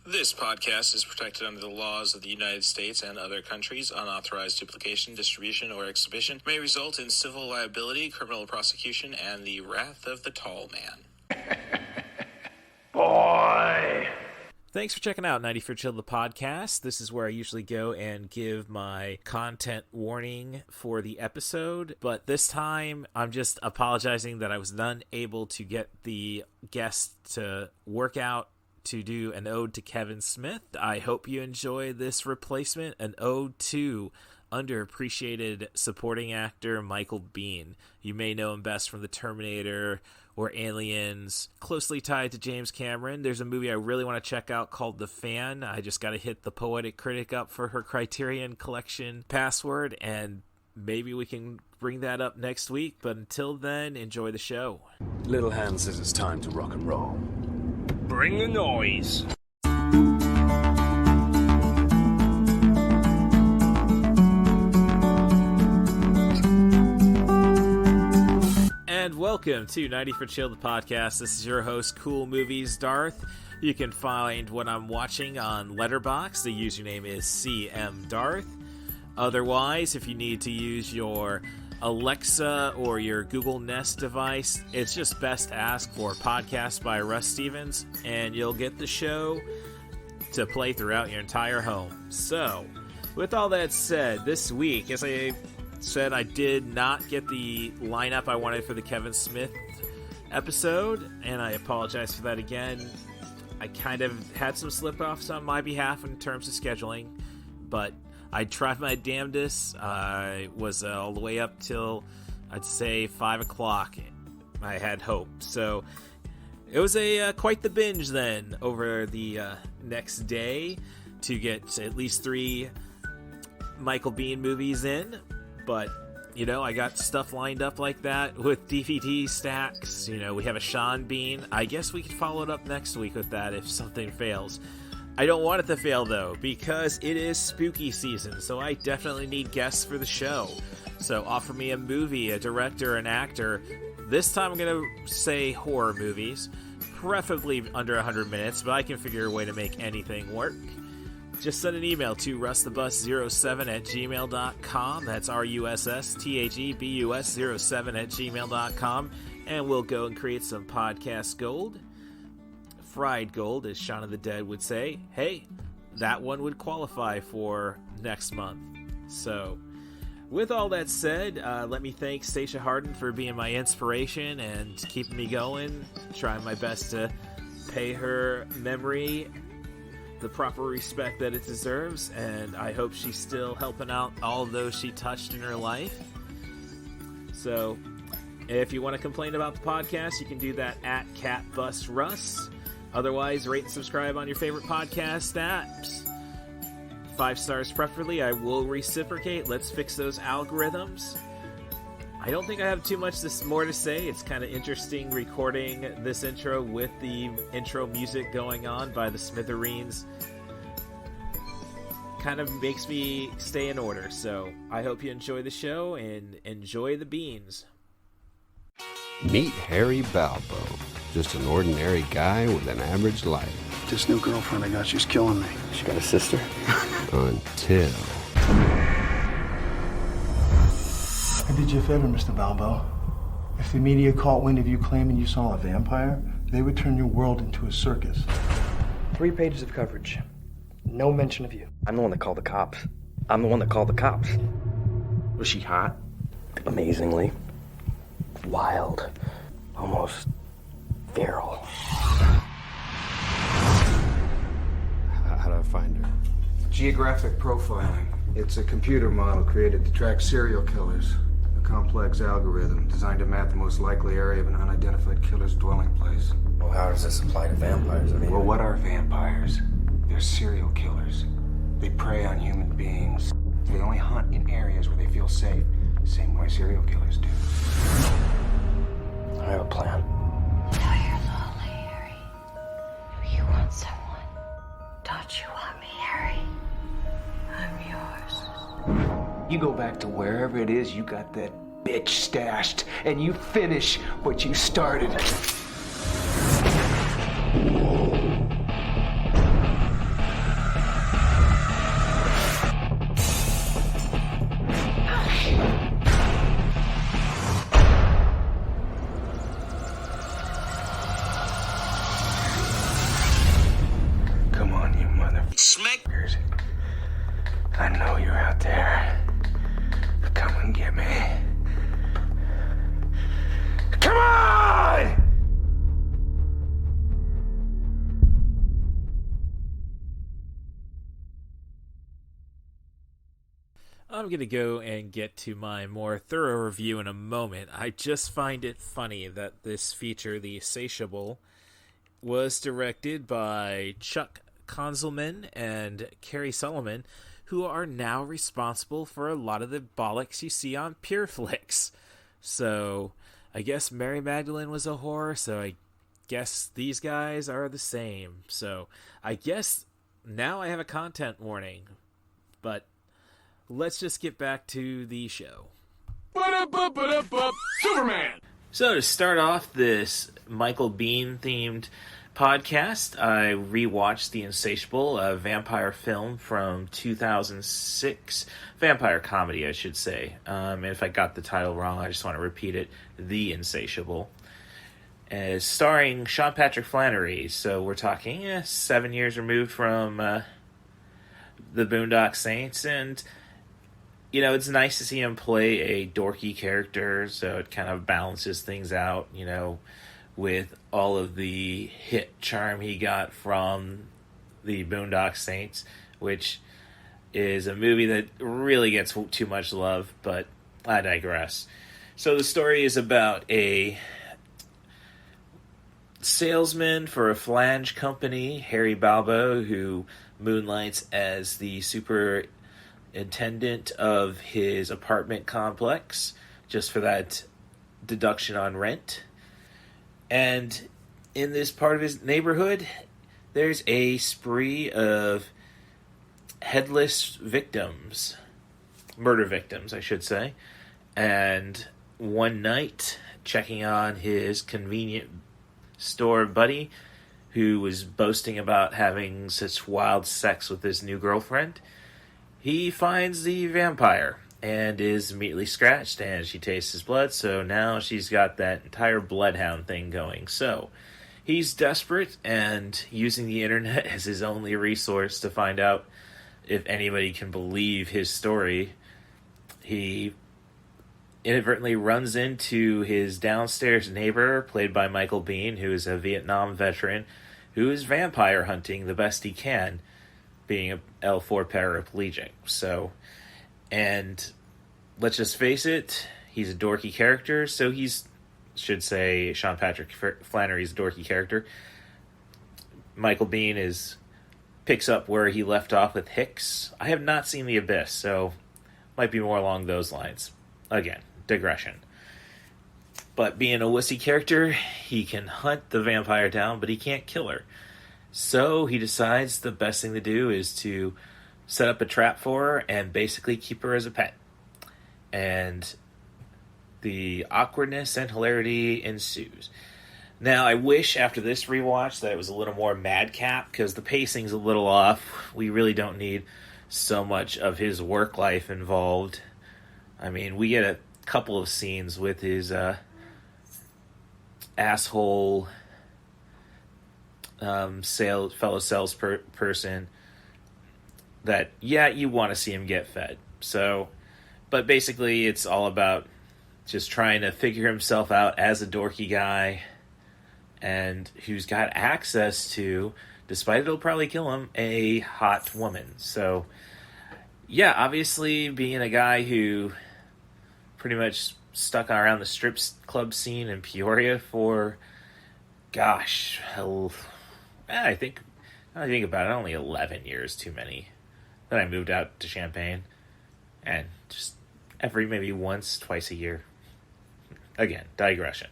This podcast is protected under the laws of the United States and other countries. Unauthorized duplication, distribution, or exhibition may result in civil liability, criminal prosecution, and the wrath of the tall man. Boy! Thanks for checking out 94Chill, the podcast. This is where I usually go and give my content warning for the episode. But this time, I'm just apologizing that I was unable to get the guest to work out to do an ode to Kevin Smith. I hope you enjoy this replacement, an ode to underappreciated supporting actor Michael Biehn. You may know him best from The Terminator or Aliens, closely tied to James Cameron. There's a movie I really want to check out called The Fan. I just got to hit the Poetic Critic up for her Criterion Collection password, and maybe we can bring that up next week. But until then, enjoy the show. Little Hand says it's time to rock and roll. Bring the noise. And welcome to 90forChill, the podcast. This is your host, Cool Movies Darth. You can find what I'm watching on Letterboxd. The username is CMDarth. Otherwise, if you need to use your Alexa or your Google Nest device, it's just best to ask for Podcast by Russ Stevens, and you'll get the show to play throughout your entire home. So, with all that said, this week, as I said, I did not get the lineup I wanted for the Kevin Smith episode, and I apologize for that again. I kind of had some slip-offs on my behalf in terms of scheduling, but I tried my damnedest. I was all the way up till, I'd say, 5 o'clock. I had hope. So it was quite the binge then over the next day to get at least 3 Michael Biehn movies in. But, you know, I got stuff lined up like that with DVD stacks. You know, we have a Sean Bean. I guess we could follow it up next week with that if something fails. I don't want it to fail, though, because it is spooky season, so I definitely need guests for the show. So offer me a movie, a director, an actor. This time I'm going to say horror movies, preferably under 100 minutes, but I can figure a way to make anything work. Just send an email to russthebus07@gmail.com. That's RUSSTHEBUS07@gmail.com, and we'll go and create some podcast gold. Fried gold, as Shaun of the Dead would say. Hey, that one would qualify for next month. So, with all that said, let me thank Stacia Harden for being my inspiration and keeping me going. Trying my best to pay her memory the proper respect that it deserves, and I hope she's still helping out all of those she touched in her life. So, if you want to complain about the podcast, you can do that at CatBusRuss. Otherwise, rate and subscribe on your favorite podcast apps. 5 stars preferably. I will reciprocate. Let's fix those algorithms. I don't think I have too much more to say. It's kind of interesting recording this intro with the intro music going on by the Smithereens. Kind of makes me stay in order. So I hope you enjoy the show and enjoy the beans. Meet Harry Balbo. Just an ordinary guy with an average life. This new girlfriend I got, she's killing me. She got a sister? Until... I did you a favor, Mr. Balbo. If the media caught wind of you claiming you saw a vampire, they would turn your world into a circus. 3 pages of coverage. No mention of you. I'm the one that called the cops. Was she hot? Amazingly. Wild. Almost feral. How do I find her? Geographic profiling. It's a computer model created to track serial killers. A complex algorithm designed to map the most likely area of an unidentified killer's dwelling place. Well, how does this apply to vampires? Well, what are vampires? They're serial killers. They prey on human beings. They only hunt in areas where they feel safe, the same way serial killers do. I have a plan. Now you're lonely, Harry. You want someone. Don't you want me, Harry? I'm yours. You go back to wherever it is you got that bitch stashed, and you finish what you started. Smack. I know you're out there. Come and get me. Come on! I'm going to go and get to my more thorough review in a moment. I just find it funny that this feature, The Insatiable, was directed by Chuck Konzelman and Carrie Sullivan, who are now responsible for a lot of the bollocks you see on PureFlix. So, I guess Mary Magdalene was a whore, so I guess these guys are the same. So, I guess now I have a content warning, but let's just get back to the show. Superman! So to start off this Michael Biehn themed podcast, I rewatched The Insatiable, a vampire film from 2006. Vampire comedy, I should say. And if I got the title wrong, I just want to repeat it. The Insatiable. Starring Sean Patrick Flannery. So we're talking 7 years removed from the Boondock Saints, and you know, it's nice to see him play a dorky character, so it kind of balances things out, you know, with all of the hit charm he got from the Boondock Saints, which is a movie that really gets too much love, but I digress. So the story is about a salesman for a flange company, Harry Balbo, who moonlights as the superintendent of his apartment complex, just for that deduction on rent. And in this part of his neighborhood, there's a spree of headless victims, murder victims, I should say. And one night, checking on his convenient store buddy, who was boasting about having such wild sex with his new girlfriend, he finds the vampire and is immediately scratched, and she tastes his blood, so now she's got that entire bloodhound thing going. So he's desperate and using the internet as his only resource to find out if anybody can believe his story. He inadvertently runs into his downstairs neighbor, played by Michael Biehn, who is a Vietnam veteran, who is vampire hunting the best he can, being a L4 paraplegic. So, and let's just face it, he's a dorky character, so should say Sean Patrick Flannery's a dorky character. Michael Biehn picks up where he left off with Hicks. I have not seen The Abyss, so might be more along those lines. Again, digression. But being a wussy character, he can hunt the vampire down, but he can't kill her. So he decides the best thing to do is to set up a trap for her and basically keep her as a pet. And the awkwardness and hilarity ensues. Now, I wish after this rewatch that it was a little more madcap, because the pacing's a little off. We really don't need so much of his work life involved. I mean, we get a couple of scenes with his asshole fellow salesperson that, yeah, you want to see him get fed. So, but basically it's all about just trying to figure himself out as a dorky guy and who's got access to, despite it'll probably kill him, a hot woman. So, yeah, obviously being a guy who pretty much stuck around the strip club scene in Peoria for, gosh, I think about it, only 11 years too many. Then I moved out to Champaign, and just maybe once, twice a year. Again, digression.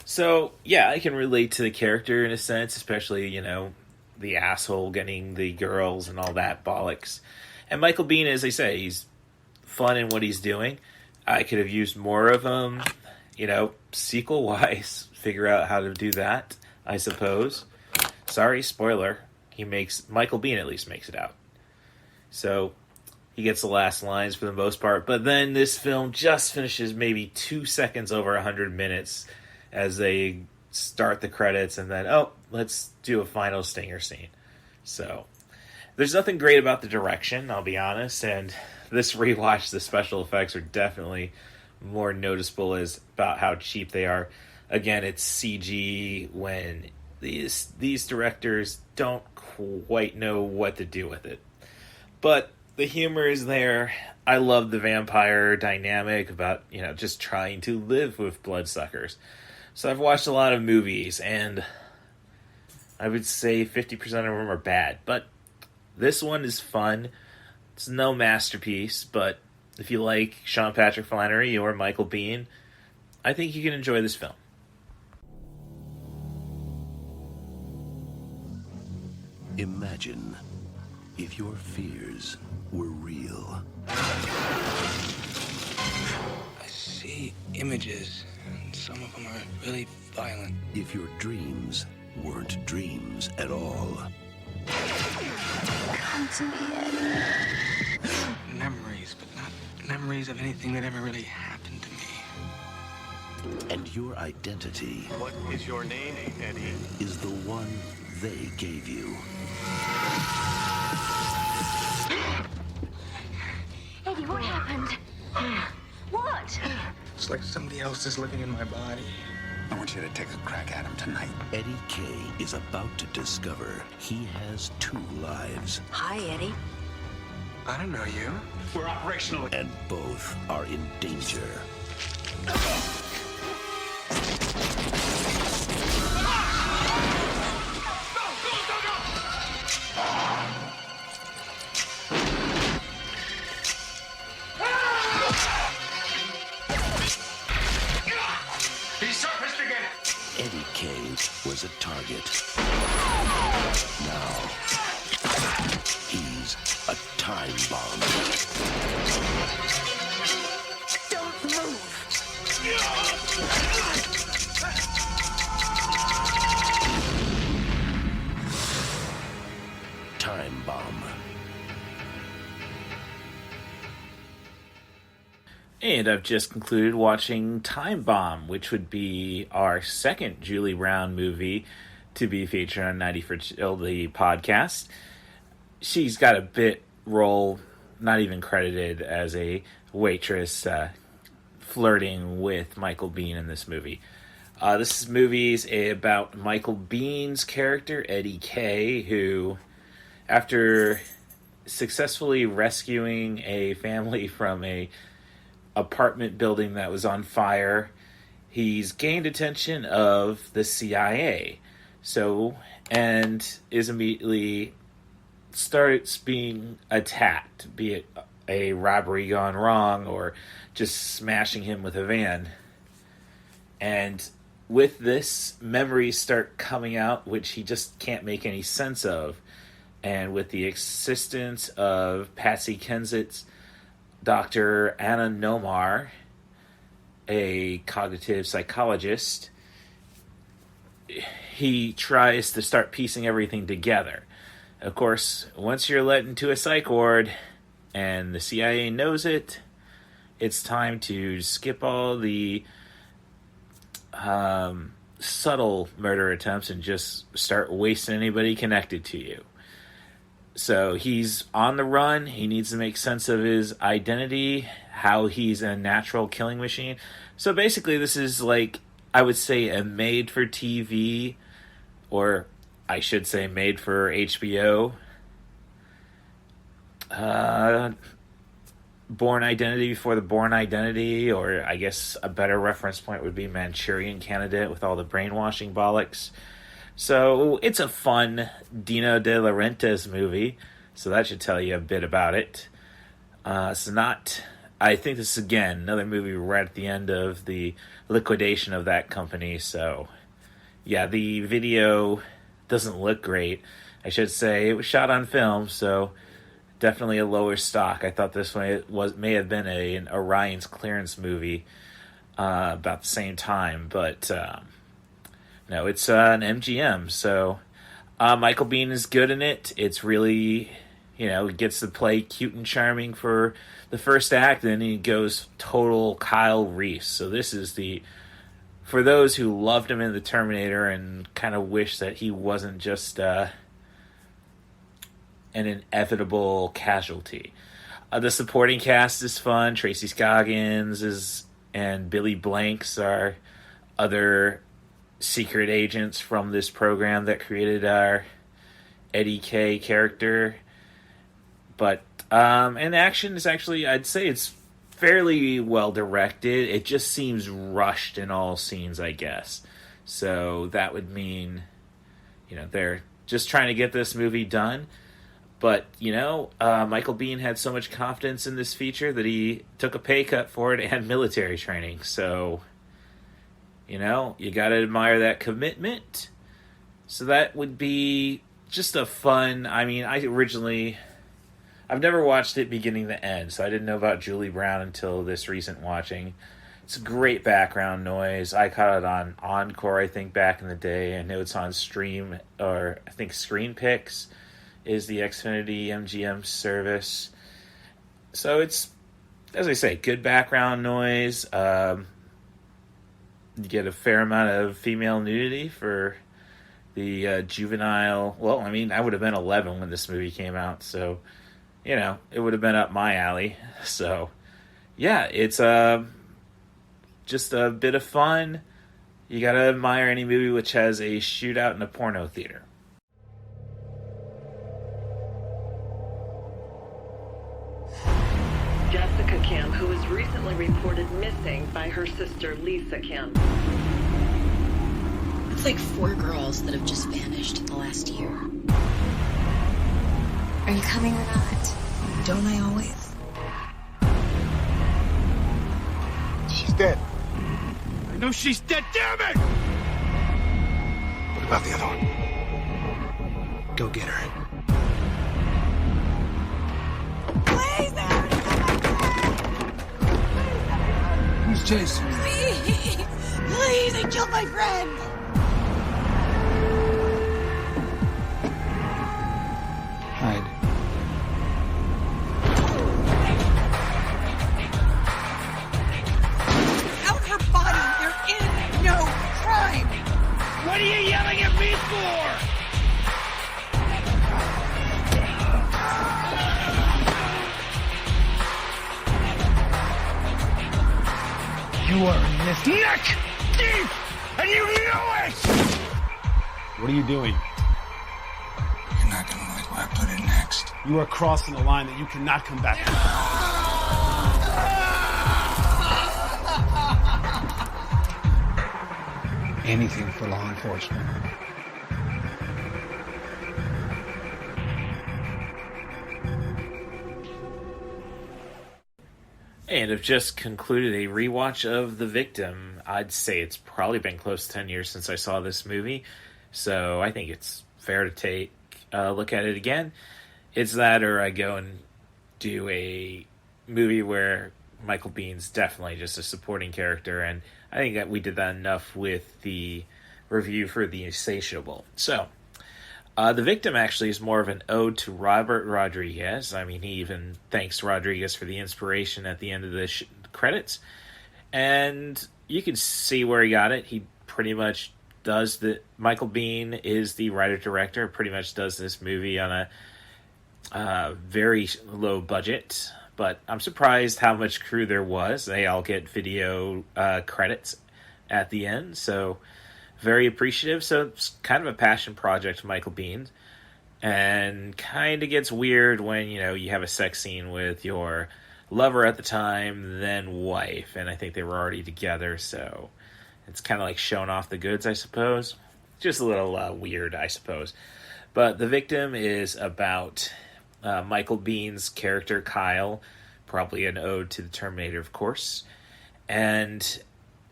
So, yeah, I can relate to the character in a sense, especially, you know, the asshole getting the girls and all that bollocks. And Michael Biehn, as I say, he's fun in what he's doing. I could have used more of him, you know, sequel-wise, figure out how to do that, I suppose. Sorry, spoiler. Michael Biehn at least makes it out. So, he gets the last lines for the most part, but then this film just finishes maybe 2 seconds over 100 minutes as they start the credits, and then, let's do a final stinger scene. So, There's nothing great about the direction, I'll be honest, and this rewatch, the special effects are definitely more noticeable as about how cheap they are. Again, it's CG when these directors don't quite know what to do with it. But the humor is there. I love the vampire dynamic about, just trying to live with bloodsuckers. So I've watched a lot of movies, and I would say 50% of them are bad. But this one is fun. It's no masterpiece, but if you like Sean Patrick Flannery or Michael Biehn, I think you can enjoy this film. Imagine if your fears were real. I see images, and some of them are really violent. If your dreams weren't dreams at all. Come to me, Eddie. Memories, but not memories of anything that ever really happened to me. And your identity... What is your name, Eddie? ...is the one they gave you. Eddie, what happened? What? It's like somebody else is living in my body. I want you to take a crack at him tonight. Eddie K is about to discover he has two lives. Hi, Eddie. I don't know you. We're operational. And both are in danger. Eddie K was a target. Now, he's a time bomb. Don't move. Time bomb. And I've just concluded watching Timebomb, which would be our second Julie Brown movie to be featured on 90forChill, the podcast. She's got a bit role, not even credited as a waitress, flirting with Michael Biehn in this movie. This movie is about Michael Bihn's character, Eddie K., who, after successfully rescuing a family from a apartment building that was on fire, he's gained attention of the CIA. And is immediately starts being attacked, be it a robbery gone wrong or just smashing him with a van. And with this, memories start coming out, which he just can't make any sense of. And with the assistance of Patsy Kensett's Dr. Anna Nomar, a cognitive psychologist, he tries to start piecing everything together. Of course, once you're let into a psych ward and the CIA knows it, it's time to skip all the subtle murder attempts and just start wasting anybody connected to you. So he's on the run. He needs to make sense of his identity, how he's a natural killing machine. So basically this is like, I would say, a made-for-TV, or I should say made-for HBO, Born Identity before the Born Identity, or I guess a better reference point would be Manchurian Candidate with all the brainwashing bollocks. So it's a fun Dino De Laurentiis movie, so that should tell you a bit about it. I think this is, again, another movie right at the end of the liquidation of that company. So, yeah, the video doesn't look great. I should say it was shot on film, so definitely a lower stock. I thought this one may have been an Orion's Clearance movie about the same time, but no, it's an MGM. So Michael Biehn is good in it. It's really, he gets to play cute and charming for the first act, then he goes total Kyle Reese. So this is for those who loved him in The Terminator and kind of wish that he wasn't just an inevitable casualty. The supporting cast is fun. Tracy Scoggins and Billy Blanks are other secret agents from this program that created our Eddie K character. But and action is actually, I'd say it's fairly well directed. It just seems rushed in all scenes, I guess. So that would mean, they're just trying to get this movie done. But, Michael Biehn had so much confidence in this feature that he took a pay cut for it and military training. So, you gotta admire that commitment. So that would be just a fun... I've never watched it beginning to end, so I didn't know about Julie Brown until this recent watching. It's a great background noise. I caught it on Encore, I think, back in the day. I know it's on Stream, or I think Screen Picks is the Xfinity MGM service. So it's, as I say, good background noise. You get a fair amount of female nudity for the juvenile... Well, I would have been 11 when this movie came out, so... it would have been up my alley. So, yeah, it's just a bit of fun. You gotta admire any movie which has a shootout in a porno theater. Jessica Kim, who was recently reported missing by her sister Lisa Kim. It's like 4 girls that have just vanished in the last year. Are you coming or not? Don't I always? She's dead. I know she's dead, damn it! What about the other one? Go get her. Please, Aaron, Who's chasing? please! Please, they killed my friend! Hide. Out her body! There is no crime! What are you yelling at me for? You are in this. Neck deep, and you know it! What are you doing? You're not gonna like where I put it next. You are crossing a line that you cannot come back from. Anything for law enforcement. And have just concluded a rewatch of The Victim. I'd say it's probably been close to 10 years since I saw this movie, so I think it's fair to take a look at it again. It's that, or I go and do a movie where Michael Bihn's definitely just a supporting character, and I think that we did that enough with the review for The Insatiable. So, The Victim actually is more of an ode to Robert Rodriguez. He even thanks Rodriguez for the inspiration at the end of the credits. And you can see where he got it. He pretty much does Michael Biehn is the writer-director, pretty much does this movie on a very low budget. But I'm surprised how much crew there was. They all get video credits at the end, so... very appreciative. So it's kind of a passion project, Michael Biehn, and kind of gets weird when you have a sex scene with your lover at the time, then wife, and I think they were already together, so it's kind of like showing off the goods, I suppose. Just a little weird, I suppose. But The Victim is about Michael Bihn's character Kyle, probably an ode to the Terminator, of course, and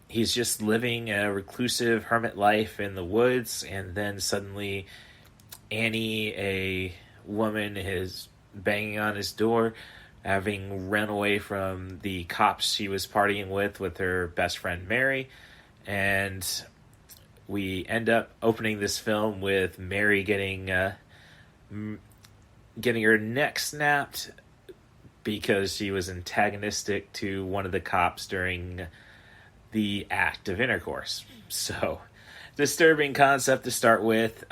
he's just living a reclusive hermit life in the woods, and then suddenly Annie, a woman, is banging on his door, having run away from the cops she was partying with her best friend Mary, and we end up opening this film with Mary getting her neck snapped because she was antagonistic to one of the cops during the act of intercourse. So, disturbing concept to start with.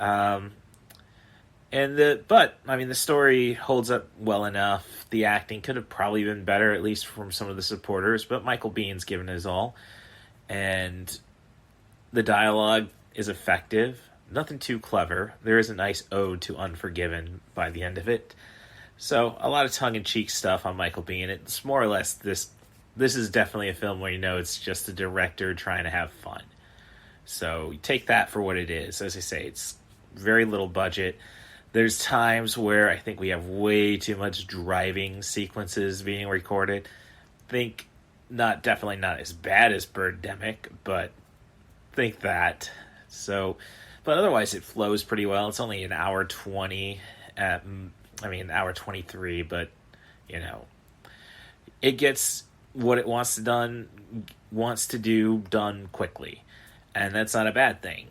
But the story holds up well enough. The acting could have probably been better, at least from some of the supporters, but Michael Bihn's given his all. And the dialogue is effective. Nothing too clever. There is a nice ode to Unforgiven by the end of it. So, a lot of tongue-in-cheek stuff on Michael Biehn. It's more or less this is definitely a film where you know it's just the director trying to have fun. So, you take that for what it is. As I say, it's very little budget. There's times where I think we have way too much driving sequences being recorded. Definitely not as bad as Birdemic, but think that. So, but otherwise it flows pretty well. It's only an hour 20 an hour 23, but it gets what it wants to do done quickly, and that's not a bad thing.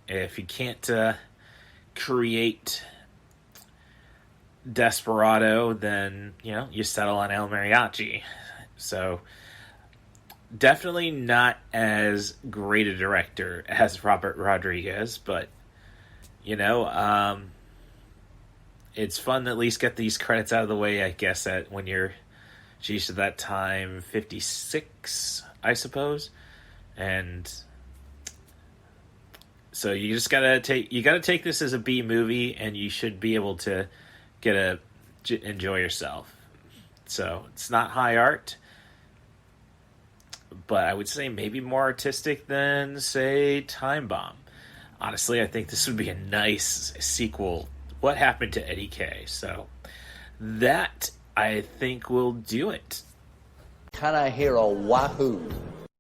If you can't create Desperado, then you settle on El Mariachi. So definitely not as great a director as Robert Rodriguez, but it's fun to at least get these credits out of the way, I guess, at when you're, at that time, 56, I suppose. And so you just gotta take this as a B movie, and you should be able to enjoy yourself. So it's not high art, but I would say maybe more artistic than, say, Timebomb. Honestly, I think this would be a nice sequel. What Happened to Eddie K? So that, I think, will do it. Can I hear a wahoo?